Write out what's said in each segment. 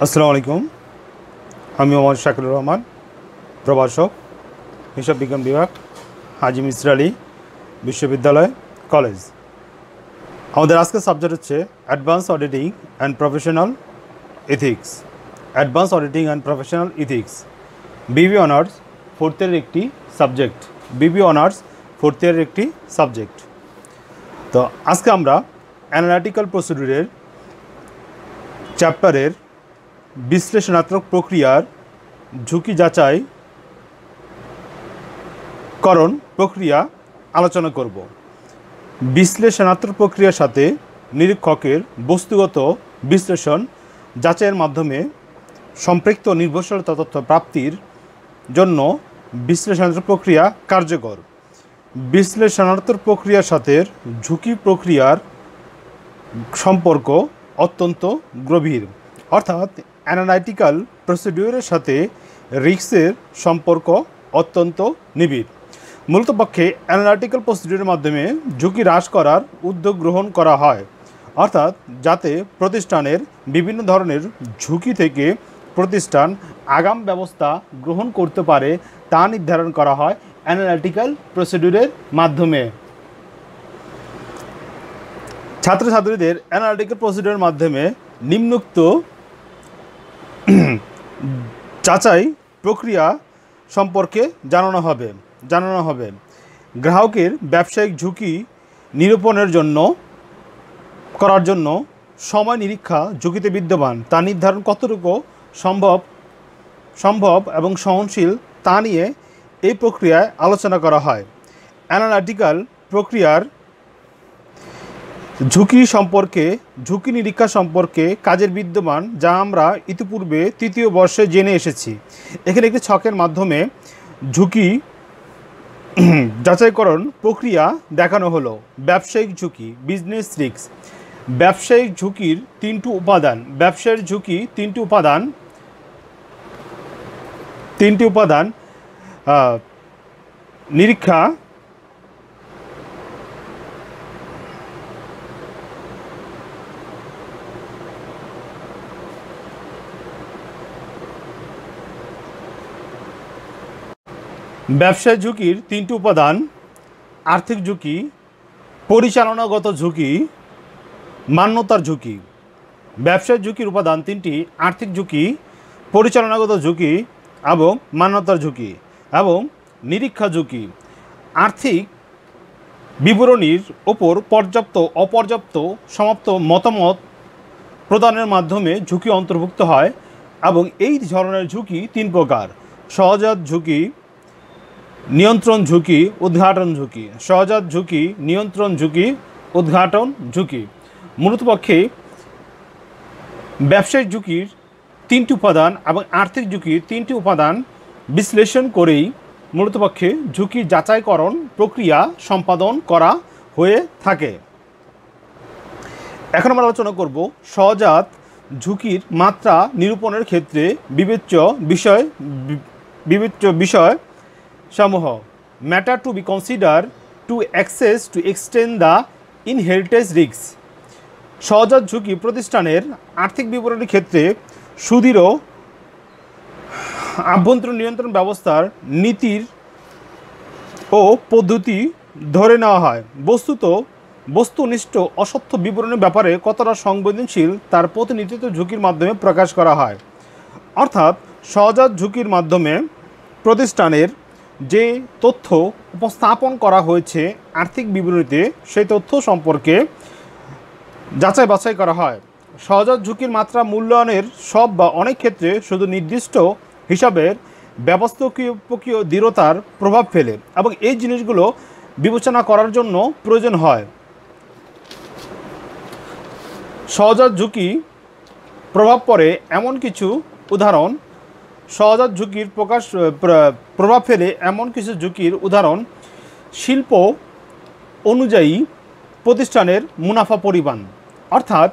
আসসালামু আলাইকুম। আমি মোহাম্মদ শাকিলুর রহমান, প্রভাষক, হিসাব বিজ্ঞান বিভাগ, হাজি মিসর আলী বিশ্ববিদ্যালয় কলেজ। আমাদের আজকের সাবজেক্ট হচ্ছে advance auditing and professional ethics. Advance auditing and professional ethics Bibi honours fourth ইয়ারের একটি সাবজেক্ট। বিবি অনার্স ফোর্থ ইয়ারের একটি সাবজেক্ট। তো আজকে আমরা অ্যানালিটিক্যাল প্রসিডিউরের চ্যাপ্টারের বিশ্লেষণাত্মক প্রক্রিয়ার ঝুঁকি যাচাই করণ প্রক্রিয়া আলোচনা করব। বিশ্লেষণাত্মক প্রক্রিয়ার সাথে নিরীক্ষকের বস্তুগত বিশ্লেষণ যাচাইয়ের মাধ্যমে সম্পৃক্ত নির্ভরশীল তথ্য প্রাপ্তির জন্য বিশ্লেষণাত্মক প্রক্রিয়া কার্যকর। বিশ্লেষণাত্মক প্রক্রিয়ার সাথে ঝুঁকি প্রক্রিয়ার সম্পর্ক অত্যন্ত গভীর, অর্থাৎ অ্যানালাইটিক্যাল প্রসিডিউরের সাথে রিস্কের সম্পর্ক অত্যন্ত নিবিড়। মূলত পক্ষে অ্যানালাইটিক্যাল প্রসিডিউরের মাধ্যমে ঝুঁকি হ্রাস করার উদ্যোগ গ্রহণ করা হয়, অর্থাৎ যাতে প্রতিষ্ঠানের বিভিন্ন ধরনের ঝুঁকি থেকে প্রতিষ্ঠান আগাম ব্যবস্থা গ্রহণ করতে পারে তা নির্ধারণ করা হয় অ্যানালাইটিক্যাল প্রসিডিউরের মাধ্যমে। ছাত্রছাত্রীদের অ্যানালিটিক্যাল প্রসিডিউরের মাধ্যমে নিম্নোক্ত যাচাই প্রক্রিয়া সম্পর্কে জানানো হবে। গ্রাহকের ব্যবসায়িক ঝুঁকি নিরূপণের করার জন্য সময় নিরীক্ষা ঝুঁকিতে বিদ্যমান তা নির্ধারণ কতটুকু সম্ভব এবং সহনশীল তা নিয়ে এই প্রক্রিয়ায় আলোচনা করা হয়। অ্যানালিটিক্যাল প্রক্রিয়ার ঝুঁকি নিরীক্ষা সম্পর্কে কাজের বিদ্যমান যা আমরা ইতিপূর্বে তৃতীয় বর্ষে জেনে এসেছি। এখানে একটি ছকের মাধ্যমে ঝুঁকি যাচাইকরণ প্রক্রিয়া দেখানো হলো। ব্যবসায়িক ঝুঁকি, বিজনেস রিস্ক। ব্যবসায়িক ঝুঁকির তিনটি উপাদান নিরীক্ষা ব্যবসায় ঝুঁকির তিনটি উপাদান: আর্থিক ঝুঁকি, পরিচালনাগত ঝুঁকি, মান্যতার ঝুঁকি। ব্যবসায় ঝুঁকির উপাদান তিনটি: আর্থিক ঝুঁকি, পরিচালনাগত ঝুঁকি এবং মান্যতার ঝুঁকি এবং নিরীক্ষা ঝুঁকি। আর্থিক বিবরণীর ওপর পর্যাপ্ত অপর্যাপ্ত সমাপ্ত মতামত প্রদানের মাধ্যমে ঝুঁকি অন্তর্ভুক্ত হয় এবং এই ধরনের ঝুঁকি তিন প্রকার: সহজাত ঝুঁকি, নিয়ন্ত্রণ ঝুঁকি, উদ্ঘাটন ঝুঁকি। সহজাত ঝুঁকি, নিয়ন্ত্রণ ঝুঁকি, উদ্ঘাটন ঝুঁকি। মূলত পক্ষে ব্যবসায়িক ঝুঁকির তিনটি উপাদান এবং আর্থিক ঝুঁকির তিনটি উপাদান বিশ্লেষণ করেই মূলত পক্ষে ঝুঁকি যাচাইকরণ প্রক্রিয়া সম্পাদন করা হয়ে থাকে। এখন আমরা আলোচনা করব সহজাত ঝুঁকির মাত্রা নিরূপণের ক্ষেত্রে বিবেচ্য বিষয় সমূহ। Matter to be consider to extend the inheritance risk. সহজাত ঝুঁকি প্রতিষ্ঠানের আর্থিক বিবরণীর ক্ষেত্রে সুদৃঢ় আভ্যন্তরীণ নিয়ন্ত্রণ ব্যবস্থার নীতির ও পদ্ধতি ধরে নেওয়া হয়। বস্তুনিষ্ঠ অসত্য বিবরণের ব্যাপারে কতটা সংবেদনশীল তার প্রতিনিধিত্ব ঝুঁকির মাধ্যমে প্রকাশ করা হয়। অর্থাৎ সহজাত ঝুঁকির মাধ্যমে প্রতিষ্ঠানের যে তথ্য উপস্থাপন করা হয়েছে আর্থিক বিবরণীতে সেই তথ্য সম্পর্কে যাচাই বাছাই করা হয়। সহজাত ঝুঁকির মাত্রা মূল্যায়নের সব বা অনেক ক্ষেত্রে শুধু নির্দিষ্ট হিসাবের ব্যবস্থাপকীয় দৃঢ়তার প্রভাব ফেলে এবং এই জিনিসগুলো বিবেচনা করার জন্য প্রয়োজন হয়। সহজাত ঝুঁকি প্রভাব পড়ে এমন কিছু উদাহরণ সহজাত ঝুঁকির প্রভাব ফেলে এমন কিছু ঝুঁকির উদাহরণ: শিল্প অনুযায়ী প্রতিষ্ঠানের মুনাফা পরিমাণ, অর্থাৎ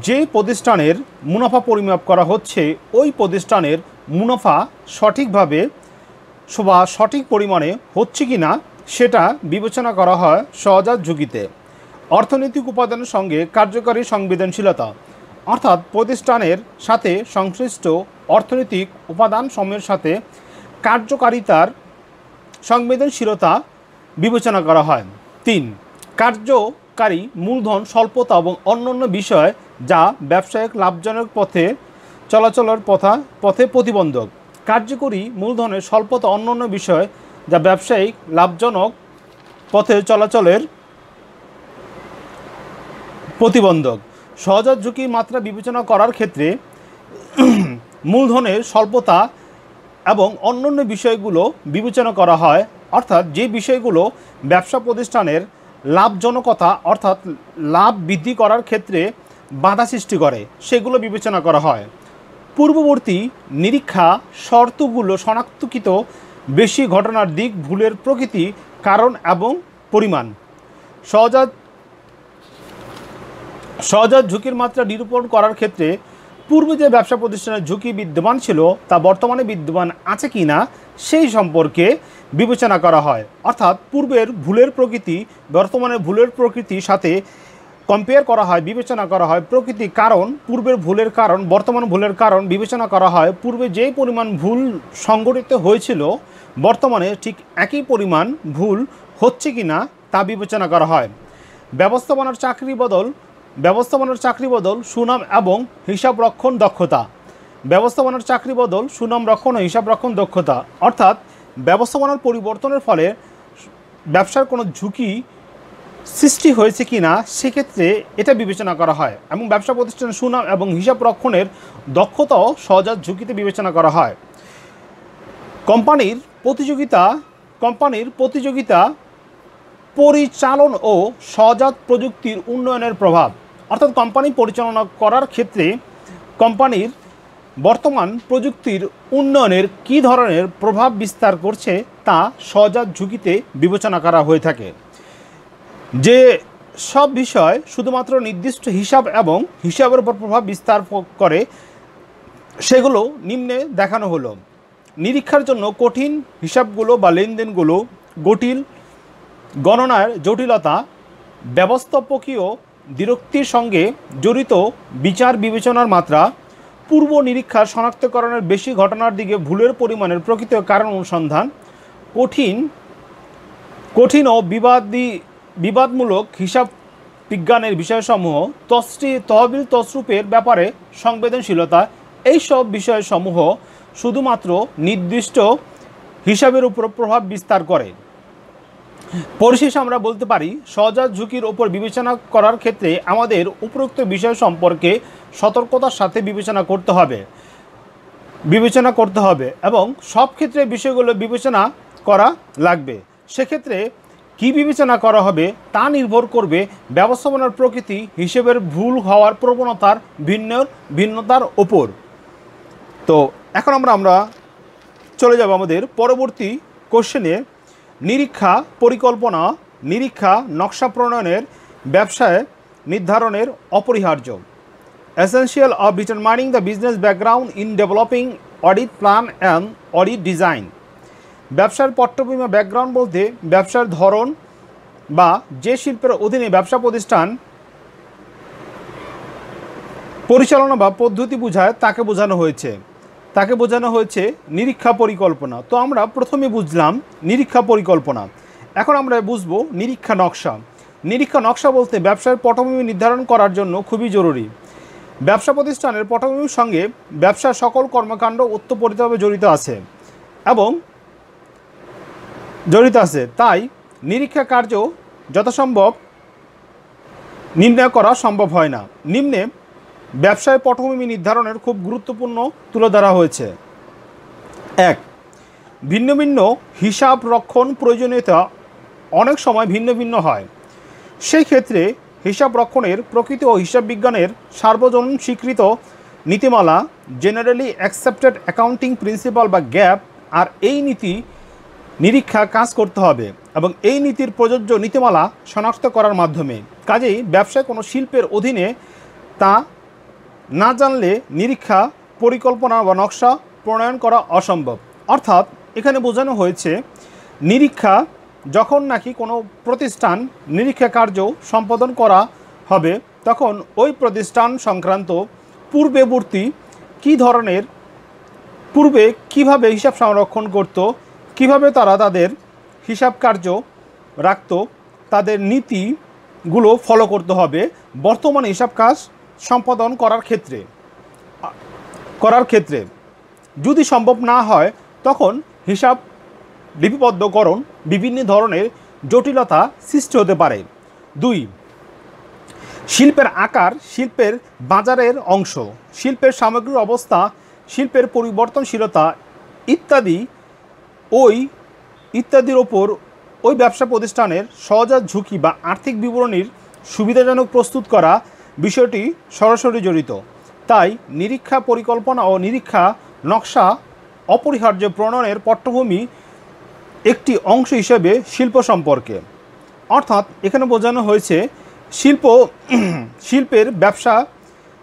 যে প্রতিষ্ঠানের মুনাফা পরিমাপ করা হচ্ছে ওই প্রতিষ্ঠানের মুনাফা সঠিকভাবে বা সঠিক পরিমাণে হচ্ছে কি না সেটা বিবেচনা করা হয় সহজাত ঝুঁকিতে। অর্থনৈতিক উপাদানের সঙ্গে কার্যকারী সংবেদনশীলতা, অর্থাৎ প্রতিষ্ঠানের সাথে সংশ্লিষ্ট অর্থনৈতিক উপাদান সমূহের সাথে কার্যকারিতার সংবেদনশীলতা বিবেচনা করা হয়। 3. কার্যকারী মূলধন স্বল্পতা এবং অন্যান্য বিষয় যা ব্যবসায়িক লাভজনক পথে চলাচলের পথে প্রতিবন্ধক। কার্যকরী মূলধনের স্বল্পতা অন্যান্য বিষয় যা ব্যবসায়িক লাভজনক পথে চলাচলের প্রতিবন্ধক। সহজাত ঝুঁকির মাত্রা বিবেচনা করার ক্ষেত্রে মূলধনের স্বল্পতা এবং অন্যান্য বিষয়গুলো বিবেচনা করা হয়, অর্থাৎ যে বিষয়গুলো ব্যবসা প্রতিষ্ঠানের লাভজনকতা অর্থাৎ লাভ বৃদ্ধি করার ক্ষেত্রে বাধা সৃষ্টি করে সেগুলো বিবেচনা করা হয়। পূর্ববর্তী নিরীক্ষা শর্তগুলো শনাক্তকৃত বেশি ঘটনার দিক, ভুলের প্রকৃতি, কারণ এবং পরিমাণ। সহজাত ঝুঁকির মাত্রা নিরূপণ করার ক্ষেত্রে পূর্বে যে ব্যবসা প্রতিষ্ঠানের ঝুঁকি বিদ্যমান ছিল তা বর্তমানে বিদ্যমান আছে কি না সেই সম্পর্কে বিবেচনা করা হয়, অর্থাৎ পূর্বের ভুলের প্রকৃতি বর্তমানের ভুলের প্রকৃতির সাথে কম্পেয়ার করা হয়, বিবেচনা করা হয় প্রকৃতি, কারণ পূর্বের ভুলের কারণ বর্তমান ভুলের কারণ বিবেচনা করা হয়। পূর্বে যেই পরিমাণ ভুল সংঘটিত হয়েছিল বর্তমানে ঠিক একই পরিমাণ ভুল হচ্ছে কি না তা বিবেচনা করা হয়। ব্যবস্থাপনার চাকরি বদল সুনাম এবং হিসাব রক্ষণ দক্ষতা। ব্যবস্থাপনার চাকরি বদল সুনাম রক্ষণ ও হিসাব রক্ষণ দক্ষতা, অর্থাৎ ব্যবস্থাপনার পরিবর্তনের ফলে ব্যবসার কোনো ঝুঁকি সৃষ্টি হয়েছে কি না সেক্ষেত্রে এটা বিবেচনা করা হয় এবং ব্যবসা প্রতিষ্ঠানের সুনাম এবং হিসাব রক্ষণের দক্ষতাও সহজাত ঝুঁকিতে বিবেচনা করা হয়। কোম্পানির প্রতিযোগিতা পরিচালন ও সহজাত প্রযুক্তির উন্নয়নের প্রভাব, অর্থাৎ কোম্পানি পরিচালনা করার ক্ষেত্রে কোম্পানির বর্তমান প্রযুক্তির উন্নয়নের কী ধরনের প্রভাব বিস্তার করছে তা সহজাত ঝুঁকিতে বিবেচনা করা হয়ে থাকে। যে সব বিষয় শুধুমাত্র নির্দিষ্ট হিসাব এবং হিসাবের উপর প্রভাব বিস্তার করে সেগুলো নিম্নে দেখানো হলো। নিরীক্ষার জন্য কঠিন হিসাবগুলো বা লেনদেনগুলো, গণনার জটিলতা, ব্যবস্থাপকীয় বিরক্তির সঙ্গে জড়িত বিচার বিবেচনার মাত্রা, পূর্ব নিরীক্ষার শনাক্তকরণের বেশি ঘটনার দিকে ভুলের পরিমাণের প্রকৃত কারণ অনুসন্ধান, কঠিন ও বিবাদমূলক হিসাব বিজ্ঞানের বিষয়সমূহ, তহবিল তছরূপের ব্যাপারে সংবেদনশীলতা, এইসব বিষয়সমূহ শুধুমাত্র নির্দিষ্ট হিসাবের উপর প্রভাব বিস্তার করে। পরিশেষে আমরা বলতে পারি সহজাত ঝুঁকির ওপর বিবেচনা করার ক্ষেত্রে আমাদের উপরোক্ত বিষয় সম্পর্কে সতর্কতার সাথে বিবেচনা করতে হবে এবং সব ক্ষেত্রে বিষয়গুলো বিবেচনা করা লাগবে। সেক্ষেত্রে কি বিবেচনা করা হবে তা নির্ভর করবে ব্যবস্থাপনার প্রকৃতি, হিসেবের ভুল হওয়ার প্রবণতার ভিন্নতার ওপর। তো এখন আমরা চলে যাব আমাদের পরবর্তী কোশ্চেনে। নিরীক্ষা নকশা প্রণয়নের ব্যবসায় নির্ধারণের অপরিহার্য। Essential of determining the business background in developing audit plan and audit design. ব্যবসার পটভূমি ব্যাকগ্রাউন্ড বলতে ব্যবসার ধরন বা যে শিল্পের অধীনে ব্যবসা প্রতিষ্ঠান পরিচালনা বা পদ্ধতি বোঝায় তাকে বোঝানো হয়েছে নিরীক্ষা পরিকল্পনা। তো আমরা প্রথমে বুঝলাম নিরীক্ষা পরিকল্পনা, এখন আমরা বুঝব নিরীক্ষা নকশা। নিরীক্ষা নকশা বলতে ব্যবসার পটভূমি নির্ধারণ করার জন্য খুবই জরুরি। ব্যবসা প্রতিষ্ঠানের পটভূমির সঙ্গে ব্যবসার সকল কর্মকাণ্ড ওতপ্রোতভাবে জড়িত আছে, তাই নিরীক্ষা কার্য যথাসম্ভব নির্ণয় করা সম্ভব হয় না। নিম্নে ব্যবসায় পটভূমি নির্ধারণের খুব গুরুত্বপূর্ণ তুলে ধরা হয়েছে। 1. ভিন্ন ভিন্ন হিসাব রক্ষণ প্রয়োজনীয়তা অনেক সময় ভিন্ন ভিন্ন হয়। সেই ক্ষেত্রে হিসাব রক্ষণের প্রকৃতি ও হিসাব বিজ্ঞানের সার্বজনীন স্বীকৃত নীতিমালা, জেনারেলি অ্যাকসেপ্টেড অ্যাকাউন্টিং প্রিন্সিপাল বা গ্যাপ, আর এই নিরীক্ষা কাজ করতে হবে এবং এই নীতির প্রযোজ্য নীতিমালা শনাক্ত করার মাধ্যমে। কাজেই ব্যবসায় কোনো শিল্পের অধীনে তা না জানলে নিরীক্ষা পরিকল্পনা বা নকশা প্রণয়ন করা অসম্ভব। অর্থাৎ এখানে বোঝানো হয়েছে নিরীক্ষা যখন নাকি কোনো প্রতিষ্ঠান নিরীক্ষা কার্য সম্পাদন করা হবে তখন ওই প্রতিষ্ঠান সংক্রান্ত পূর্বে কিভাবে হিসাব সংরক্ষণ করত, কিভাবে তারা তাদের হিসাব কার্য রাখত, তাদের নীতিগুলো ফলো করতে হবে বর্তমান হিসাব কাজ সম্পাদন করার ক্ষেত্রে। যদি সম্ভব না হয় তখন হিসাব লিপিবদ্ধকরণ বিভিন্ন ধরনের জটিলতা সৃষ্টি হতে পারে। 2. শিল্পের আকার শিল্পের বাজারের অংশ, শিল্পের সামগ্রিক অবস্থা, শিল্পের পরিবর্তনশীলতা ইত্যাদির ওপর ওই ব্যবসা প্রতিষ্ঠানের সহজাত ঝুঁকি বা আর্থিক বিবরণীর সুবিধাজনক প্রস্তুত করা বিষয়টি সরাসরি জড়িত। তাই নিরীক্ষা পরিকল্পনা ও নিরীক্ষা নকশা অপরিহার্য প্রণয়নের পটভূমি একটি অংশ হিসেবে শিল্প সম্পর্কে। অর্থাৎ এখানে বোঝানো হয়েছে শিল্পের ব্যবসা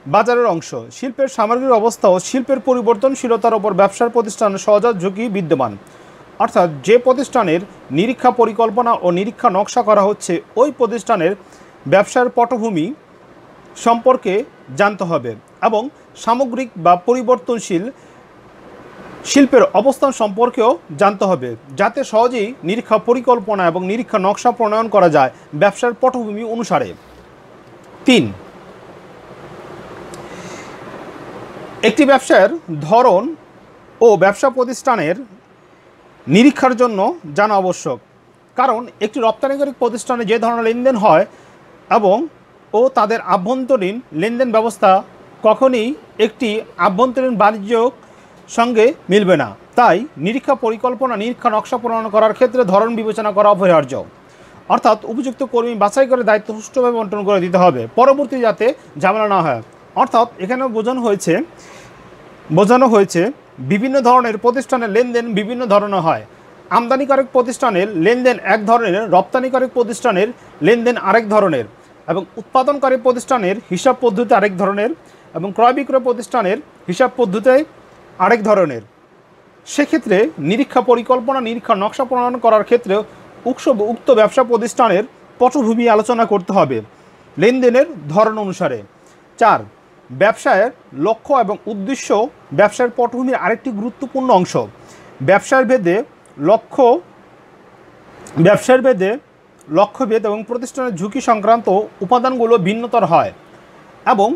বাজারের অংশ, শিল্পের সামগ্রিক অবস্থা ও শিল্পের পরিবর্তনশীলতার ওপর ব্যবসার প্রতিষ্ঠানের সহজাত ঝুঁকি বিদ্যমান। অর্থাৎ যে প্রতিষ্ঠানের নিরীক্ষা পরিকল্পনা ও নিরীক্ষা নকশা করা হচ্ছে ওই প্রতিষ্ঠানের ব্যবসার পটভূমি সম্পর্কে জানতে হবে এবং সামগ্রিক বা পরিবর্তনশীল শিল্পের অবস্থান সম্পর্কেও জানতে হবে, যাতে সহজেই নিরীক্ষা পরিকল্পনা এবং নিরীক্ষা নকশা প্রণয়ন করা যায় ব্যবসার পটভূমি অনুসারে। 3. একটি ব্যবসার ধরন ও ব্যবসা প্রতিষ্ঠানের নিরীক্ষার জন্য জানা আবশ্যক। কারণ একটি রপ্তানিকারক প্রতিষ্ঠানে যে ধরনের লেনদেন হয় ও তাদের আভ্যন্তরীণ লেনদেন ব্যবস্থা কখনই একটি আভ্যন্তরীণ বাণিজ্যিক সঙ্গে মিলবে না। তাই নিরীক্ষা পরিকল্পনা নিরীক্ষা নকশা প্রণয়ন করার ক্ষেত্রে ধরন বিবেচনা করা অপরিহার্য। অর্থাৎ উপযুক্ত কর্মী বাছাই করে দায়িত্ব সুষ্ঠুভাবে বন্টন করে দিতে হবে, পরবর্তী যাতে ঝামেলা না হয়। অর্থাৎ এখানে বোঝানো হয়েছে বিভিন্ন ধরনের প্রতিষ্ঠানের লেনদেন বিভিন্ন ধরনের হয়। আমদানিকারক প্রতিষ্ঠানের লেনদেন এক ধরনের, রপ্তানিকারক প্রতিষ্ঠানের লেনদেন আরেক ধরনের, এবং উৎপাদনকারী প্রতিষ্ঠানের হিসাব পদ্ধতি আরেক ধরনের, এবং ক্রয় বিক্রয় প্রতিষ্ঠানের হিসাব পদ্ধতি আরেক ধরনের। সেক্ষেত্রে নিরীক্ষা পরিকল্পনা নিরীক্ষা নকশা প্রণয়ন করার ক্ষেত্রে উক্ত ব্যবসা প্রতিষ্ঠানের পটভূমি আলোচনা করতে হবে লেনদেনের ধরন অনুসারে। 4. ব্যবসায়ের লক্ষ্য এবং উদ্দেশ্য ব্যবসার পটভূমির আরেকটি গুরুত্বপূর্ণ অংশ। ব্যবসার ভেদে লক্ষ্যভেদ এবং প্রতিষ্ঠানের ঝুঁকি সংক্রান্ত উপাদানগুলো ভিন্নতর হয় এবং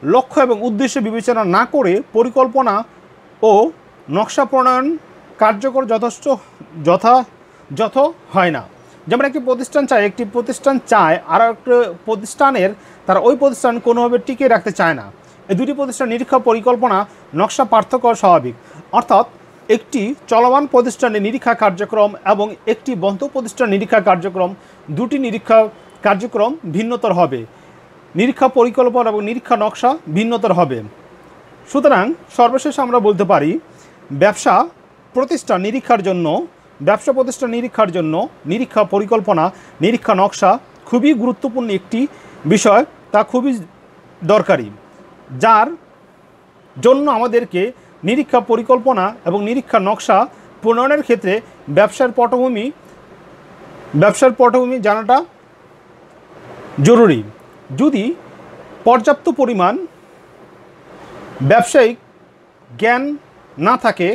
লক্ষ্য এবং উদ্দেশ্য বিবেচনা না করে পরিকল্পনা ও নকশা প্রণয়ন কার্যকর যথাযথ হয় না। যেমন একটি প্রতিষ্ঠান চায় আর একটা প্রতিষ্ঠানের ওই প্রতিষ্ঠান কোনোভাবে টিকিয়ে রাখতে চায় না। এই দুটি প্রতিষ্ঠান নিরীক্ষা পরিকল্পনা নকশা পার্থক্য স্বাভাবিক। অর্থাৎ একটি চলমান প্রতিষ্ঠানের নিরীক্ষা কার্যক্রম এবং একটি বন্ধ প্রতিষ্ঠান নিরীক্ষা কার্যক্রম, দুটি নিরীক্ষা কার্যক্রম ভিন্নতর হবে, নিরীক্ষা পরিকল্পনা এবং নিরীক্ষা নকশা ভিন্নতর হবে। সুতরাং সর্বশেষ আমরা বলতে পারি ব্যবসা প্রতিষ্ঠান নিরীক্ষার জন্য নিরীক্ষা পরিকল্পনা নিরীক্ষা নকশা খুবই গুরুত্বপূর্ণ একটি বিষয়, তা খুবই দরকারি, যার জন্য আমাদেরকে নিরীক্ষা পরিকল্পনা এবং নিরীক্ষা নকশা প্রণয়নের ক্ষেত্রে ব্যবসার পটভূমি জানাটা জরুরি। যদি পর্যাপ্ত পরিমাণ ব্যবসায়িক জ্ঞান না থাকে,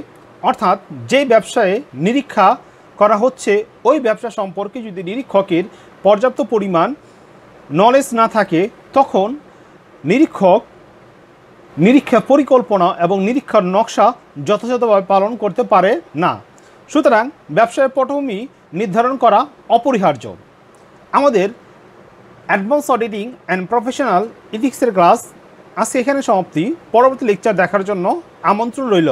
অর্থাৎ যে ব্যবসায়ে নিরীক্ষা করা হচ্ছে ওই ব্যবসা সম্পর্কে যদি নিরীক্ষকের পর্যাপ্ত পরিমাণ নলেজ না থাকে, তখন নিরীক্ষা পরিকল্পনা এবং নিরীক্ষার নকশা যথাযথভাবে পালন করতে পারে না। সুতরাং ব্যবসায়ের পটভূমি নির্ধারণ করা অপরিহার্য। আমাদের অ্যাডভান্স অডিটিং অ্যান্ড প্রফেশনাল ইথিক্সের ক্লাস আজকে এখানে সমাপ্তি। পরবর্তী লেকচার দেখার জন্য আমন্ত্রণ রইল।